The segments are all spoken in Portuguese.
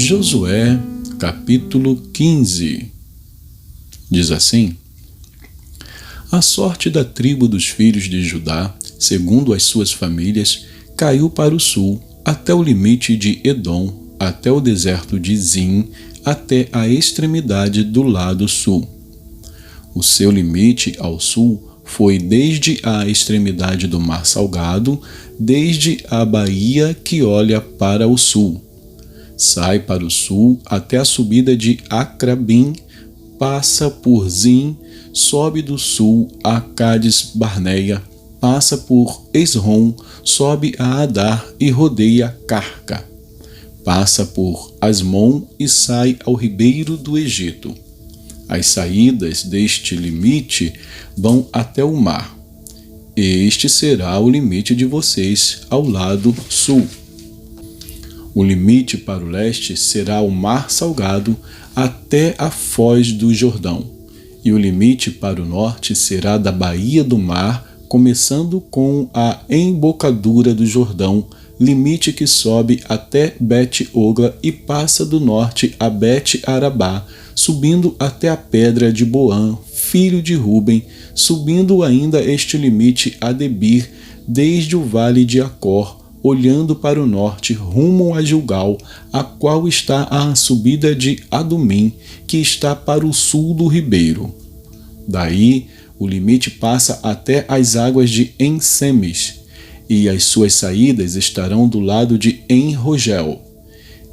Josué, capítulo 15. Diz assim: A sorte da tribo dos filhos de Judá, segundo as suas famílias, caiu para o sul, até o limite de Edom, até o deserto de Zin, até a extremidade do lado sul. O seu limite ao sul foi desde a extremidade do Mar Salgado, desde a baía que olha para o sul. Sai para o sul até a subida de Acrabim, passa por Zin, sobe do sul a Cádiz Barneia, passa por Esrom, sobe a Adar e rodeia Carca. Passa por Asmon e sai ao ribeiro do Egito. As saídas deste limite vão até o mar. Este será o limite de vocês ao lado sul. O limite para o leste será o Mar Salgado até a foz do Jordão, e o limite para o norte será da baía do mar, começando com a embocadura do Jordão, limite que sobe até Bet-Ogla e passa do norte a Bet-Arabá, subindo até a pedra de Boã, filho de Ruben, subindo ainda este limite a Debir, desde o vale de Acor, olhando para o norte, rumo a Gilgal, a qual está a subida de Adumim, que está para o sul do ribeiro. Daí, o limite passa até as águas de En-Semes, e as suas saídas estarão do lado de En-Rogel.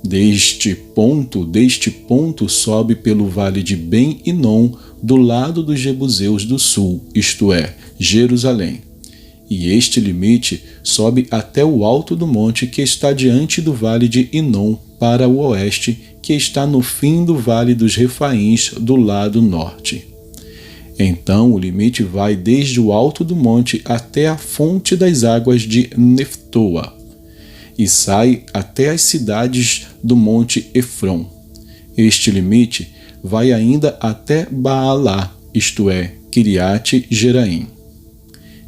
Deste ponto sobe pelo vale de Ben-Inom, do lado dos Jebuseus do sul, isto é, Jerusalém. E este limite sobe até o alto do monte que está diante do vale de Inom, para o oeste, que está no fim do vale dos Refaíns, do lado norte. Então o limite vai desde o alto do monte até a fonte das águas de Neftoa, e sai até as cidades do monte Efron. Este limite vai ainda até Baalá, isto é, Kiriate Jeraim.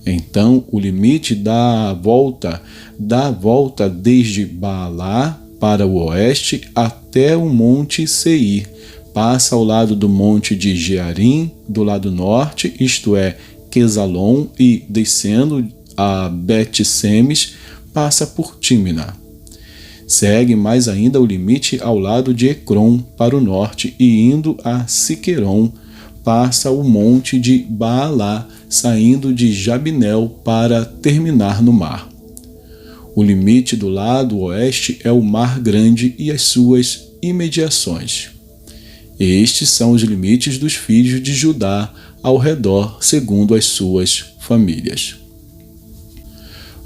Então o limite dá a volta desde Baalá para o oeste até o monte Seir, passa ao lado do monte de Jearim, do lado norte, isto é, Quesalon, e descendo a Bet-Semes, passa por Tímina. Segue mais ainda o limite ao lado de Ecrom para o norte e indo a Siqueron, passa o monte de Baalá, saindo de Jabnel para terminar no mar. O limite do lado oeste é o Mar Grande e as suas imediações. Estes são os limites dos filhos de Judá ao redor, segundo as suas famílias.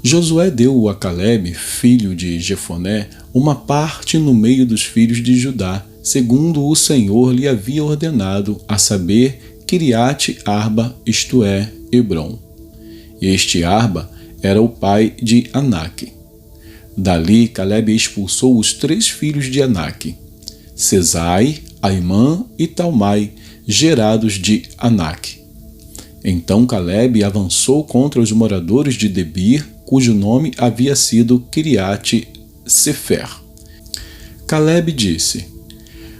Josué deu a Calebe, filho de Jefoné, uma parte no meio dos filhos de Judá, segundo o Senhor lhe havia ordenado, a saber, Kiriate Arba, isto é, Hebrom. Este Arba era o pai de Anak. Dali Calebe expulsou os 3 filhos de Anak, Sesai, Aimã e Talmai, gerados de Anak. Então Calebe avançou contra os moradores de Debir, cujo nome havia sido Kiriate Sefer. Calebe disse: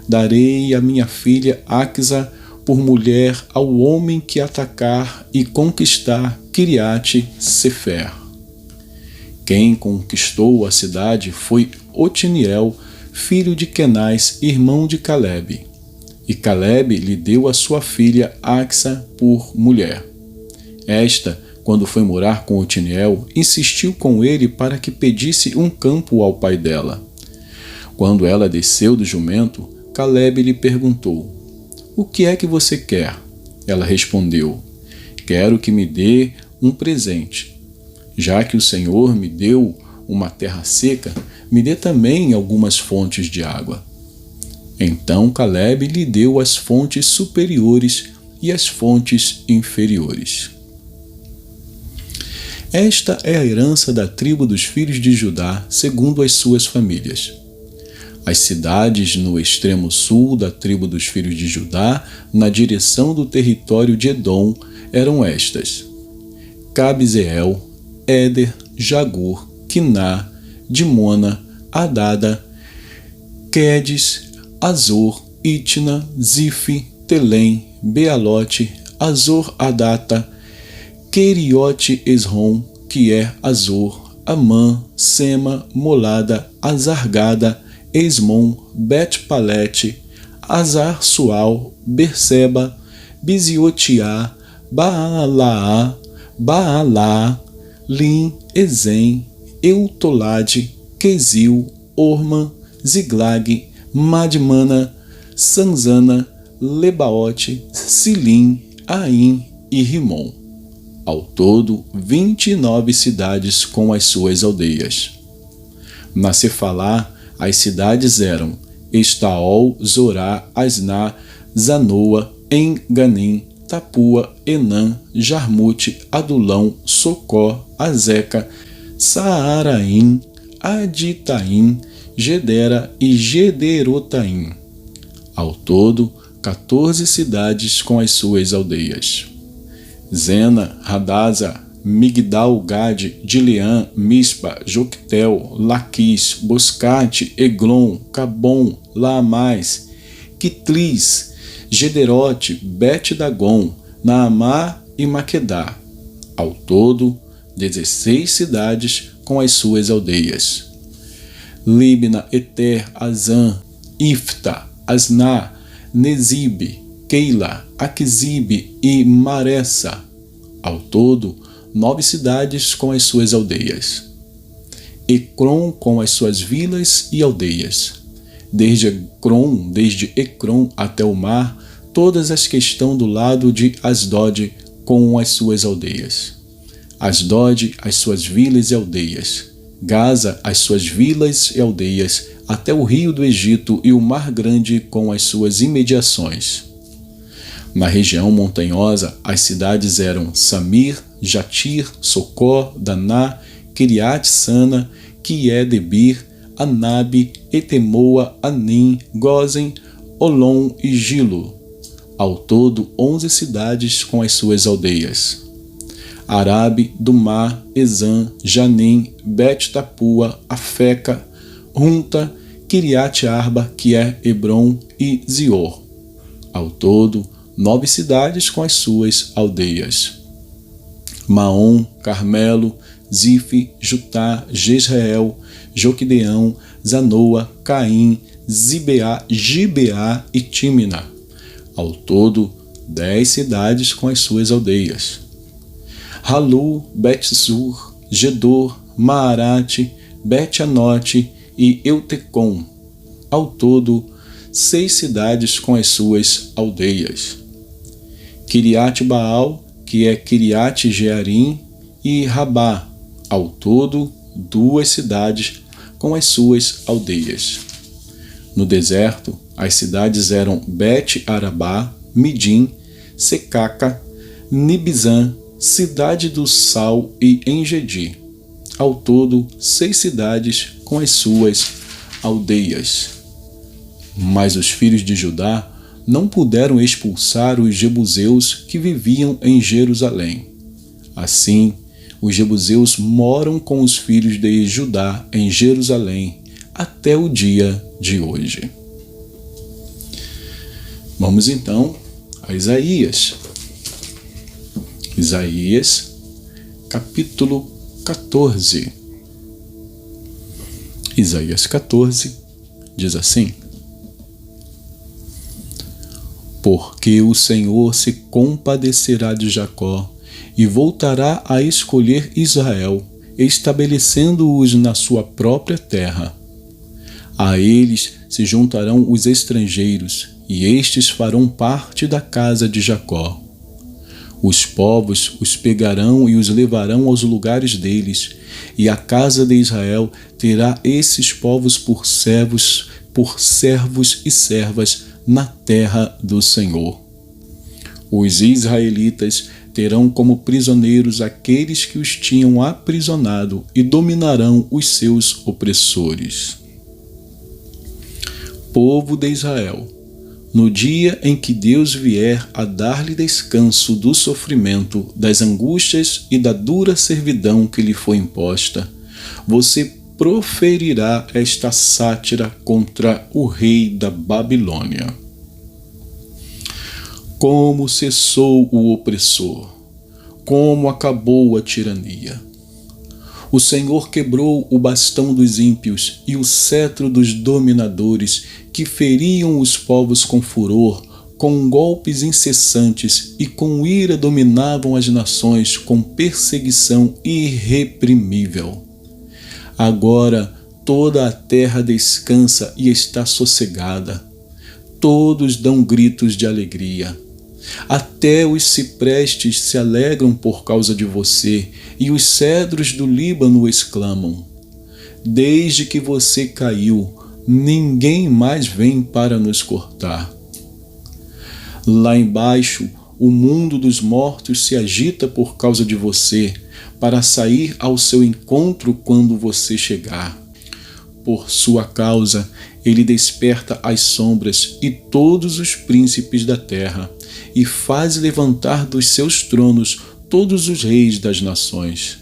Darei a minha filha Axa por mulher ao homem que atacar e conquistar Kiriate Sefer. Quem conquistou a cidade foi Otiniel, filho de Kenaz, irmão de Calebe. E Calebe lhe deu a sua filha Axa por mulher. Esta, quando foi morar com Otiniel, insistiu com ele para que pedisse um campo ao pai dela. Quando ela desceu do jumento, Calebe lhe perguntou: O que é que você quer? Ela respondeu: Quero que me dê um presente. Já que o Senhor me deu uma terra seca, me dê também algumas fontes de água. Então Calebe lhe deu as fontes superiores e as fontes inferiores. Esta é a herança da tribo dos filhos de Judá, segundo as suas famílias. As cidades no extremo sul da tribo dos filhos de Judá, na direção do território de Edom, eram estas: Cabzeel, Éder, Jagur, Quiná, Dimona, Adada, Quedes, Azor, Itna, Zif, Telém, Bealote, Azor Adata, Queriote Esrom, que é Azor, Amã, Sema, Molada, Azargada, Esmon, Bet-Palete, Azar Sual, Berseba, Biziotiá, Baalaá, Baalá, Lim, Ezem, Eutolade, Quesil, Orma, Ziglag, Madmana, Sanzana, Lebaote, Silim, Aim e Rimon. Ao todo, 29 cidades com as suas aldeias. Na Cefalá, as cidades eram Estaol, Zorá, Asná, Zanoa, En-Ganim, Tapua, Enã, Jarmute, Adulão, Socó, Azeca, Saaraim, Aditaim, Gedera e Gederotaim. Ao todo, 14 cidades com as suas aldeias. Zena, Hadasa, Migdal-Gade, Dileã, Mispa, Joctel, Laquis, Boscate, Eglon, Cabom, Laamais, Quitlis, Gederote, Bet-Dagon, Naamá e Maquedá. Ao todo, 16 cidades com as suas aldeias. Libna, Eter, Azã, Ifta, Asná, Nezibe, Keila, Aquisibe e Maressa. Ao todo, 9 cidades com as suas aldeias. Ecrom com as suas vilas e aldeias. Desde Ecrom até o mar, todas as que estão do lado de Asdod com as suas aldeias. Asdod, as suas vilas e aldeias. Gaza, as suas vilas e aldeias, até o rio do Egito e o mar grande com as suas imediações. Na região montanhosa, as cidades eram Samir, Jatir, Socó, Daná, Kiriat-Sana, Quié-Debir, Anabe, Etemoa, Anim, Gozen, Olom e Gilo. Ao todo, 11 cidades com as suas aldeias. Arabe, Dumá, Ezã, Janim, Bet-Tapua, Afeca, Runta, Quiriat-Arba, que é Hebron e Zior. Ao todo, 9 cidades com as suas aldeias. Maom, Carmelo, Zif, Jutá, Jezreel, Joquideão, Zanoa, Caim, Gibeá e Tímina. Ao todo, 10 cidades com as suas aldeias. Halu, Bet-Zur, Gedor, Maarate, Bet-Anote e Eutecom. Ao todo, 6 cidades com as suas aldeias. Quiriat-Baal, que é Quiriat-Jearim, e Rabá. Ao todo, 2 cidades com as suas aldeias. No deserto, as cidades eram Bet-Arabá, Midim, Secaca, Nibizã, Cidade do Sal e Engedi. Ao todo, 6 cidades com as suas aldeias. Mas os filhos de Judá não puderam expulsar os jebuseus que viviam em Jerusalém. Assim, os jebuseus moram com os filhos de Judá em Jerusalém até o dia de hoje. Vamos então a Isaías. Isaías, capítulo 14. Isaías 14 diz assim: Porque o Senhor se compadecerá de Jacó e voltará a escolher Israel, estabelecendo-os na sua própria terra. A eles se juntarão os estrangeiros, e estes farão parte da casa de Jacó. Os povos os pegarão e os levarão aos lugares deles, e a casa de Israel terá esses povos por servos e servas na terra do Senhor. Os israelitas terão como prisioneiros aqueles que os tinham aprisionado e dominarão os seus opressores. Povo de Israel, no dia em que Deus vier a dar-lhe descanso do sofrimento, das angústias e da dura servidão que lhe foi imposta, você proferirá esta sátira contra o rei da Babilônia. Como cessou o opressor, como acabou a tirania. O Senhor quebrou o bastão dos ímpios e o cetro dos dominadores que feriam os povos com furor, com golpes incessantes e com ira dominavam as nações com perseguição irreprimível. Agora toda a terra descansa e está sossegada. Todos dão gritos de alegria. Até os ciprestes se alegram por causa de você, e os cedros do Líbano exclamam: desde que você caiu, ninguém mais vem para nos cortar. Lá embaixo, o mundo dos mortos se agita por causa de você, para sair ao seu encontro quando você chegar. Por sua causa, ele desperta as sombras e todos os príncipes da terra, e faz levantar dos seus tronos todos os reis das nações.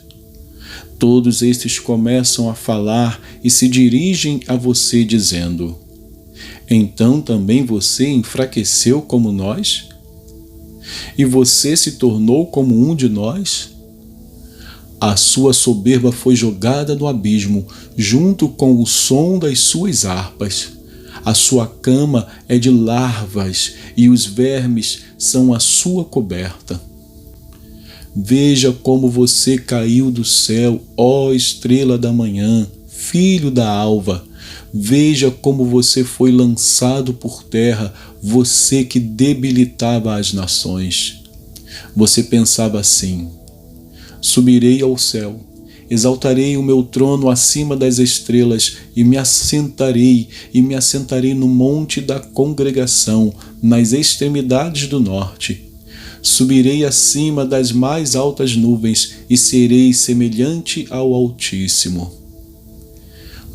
Todos estes começam a falar e se dirigem a você dizendo: então também você enfraqueceu como nós? E você se tornou como um de nós? A sua soberba foi jogada no abismo, junto com o som das suas harpas. A sua cama é de larvas e os vermes são a sua coberta. Veja como você caiu do céu, ó estrela da manhã, filho da alva. Veja como você foi lançado por terra, você que debilitava as nações. Você pensava assim: subirei ao céu, exaltarei o meu trono acima das estrelas e me assentarei no monte da congregação, nas extremidades do norte. Subirei acima das mais altas nuvens e serei semelhante ao Altíssimo.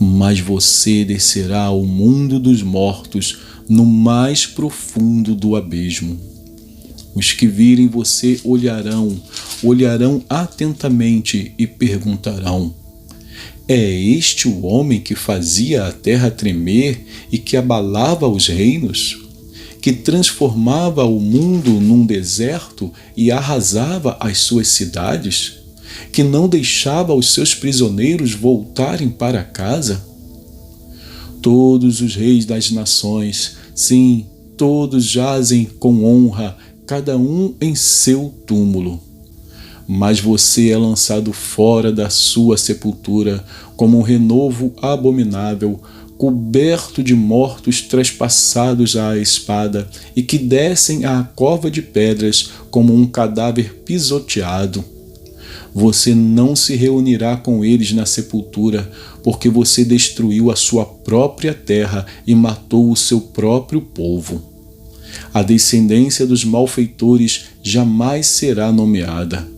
Mas você descerá ao mundo dos mortos, no mais profundo do abismo. Os que virem você olharão atentamente e perguntarão: é este o homem que fazia a terra tremer e que abalava os reinos? Que transformava o mundo num deserto e arrasava as suas cidades? Que não deixava os seus prisioneiros voltarem para casa? Todos os reis das nações, sim, todos jazem com honra, cada um em seu túmulo. Mas você é lançado fora da sua sepultura como um renovo abominável, coberto de mortos trespassados à espada e que descem à cova de pedras como um cadáver pisoteado. Você não se reunirá com eles na sepultura, porque você destruiu a sua própria terra e matou o seu próprio povo. A descendência dos malfeitores jamais será nomeada.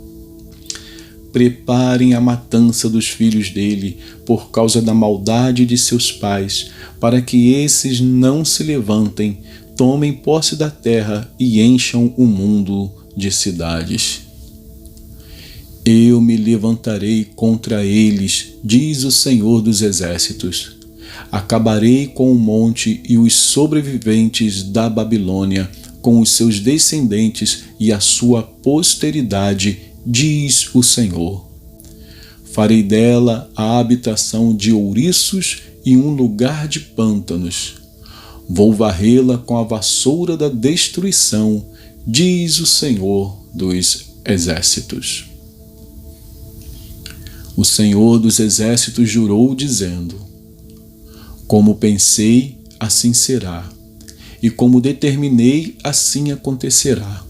Preparem a matança dos filhos dele por causa da maldade de seus pais, para que esses não se levantem, tomem posse da terra e encham o mundo de cidades. Eu me levantarei contra eles, diz o Senhor dos Exércitos. Acabarei com o monte e os sobreviventes da Babilônia, com os seus descendentes e a sua posteridade, diz o Senhor. Farei dela a habitação de ouriços e um lugar de pântanos. Vou varrê-la com a vassoura da destruição, diz o Senhor dos Exércitos. O Senhor dos Exércitos jurou, dizendo: como pensei, assim será, e como determinei, assim acontecerá.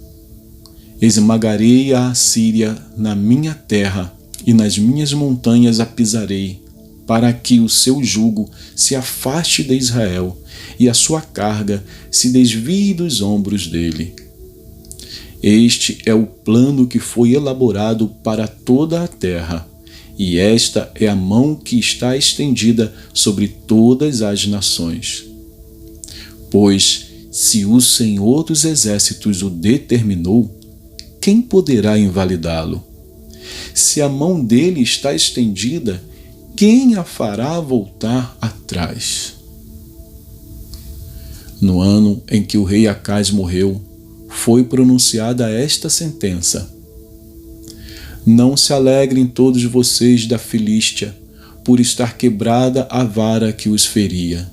Esmagarei a Assíria na minha terra, e nas minhas montanhas a pisarei, para que o seu jugo se afaste de Israel, e a sua carga se desvie dos ombros dele. Este é o plano que foi elaborado para toda a terra, e esta é a mão que está estendida sobre todas as nações. Pois, se o Senhor dos Exércitos o determinou, quem poderá invalidá-lo? Se a mão dele está estendida, quem a fará voltar atrás? No ano em que o rei Acaz morreu, foi pronunciada esta sentença: não se alegrem todos vocês da Filístia, por estar quebrada a vara que os feria.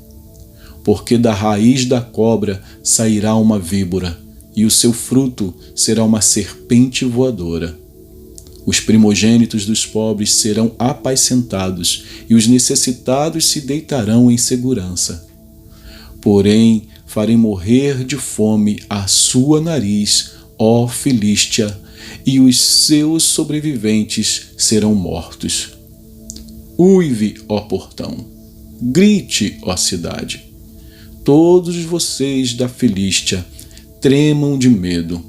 Porque da raiz da cobra sairá uma víbora, e o seu fruto será uma serpente voadora. Os primogênitos dos pobres serão apacentados, e os necessitados se deitarão em segurança. Porém, farei morrer de fome a sua nariz, ó Filístia, e os seus sobreviventes serão mortos. Uive, ó portão, grite, ó cidade. Todos vocês da Filístia tremam de medo,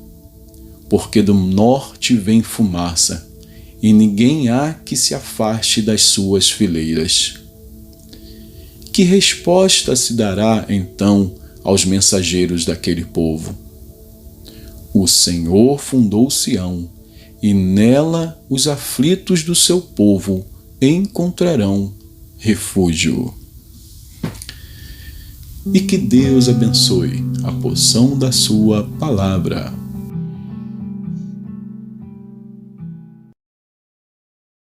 porque do norte vem fumaça, e ninguém há que se afaste das suas fileiras. Que resposta se dará, então, aos mensageiros daquele povo? O Senhor fundou Sião, e nela os aflitos do seu povo encontrarão refúgio. E que Deus abençoe a porção da sua palavra.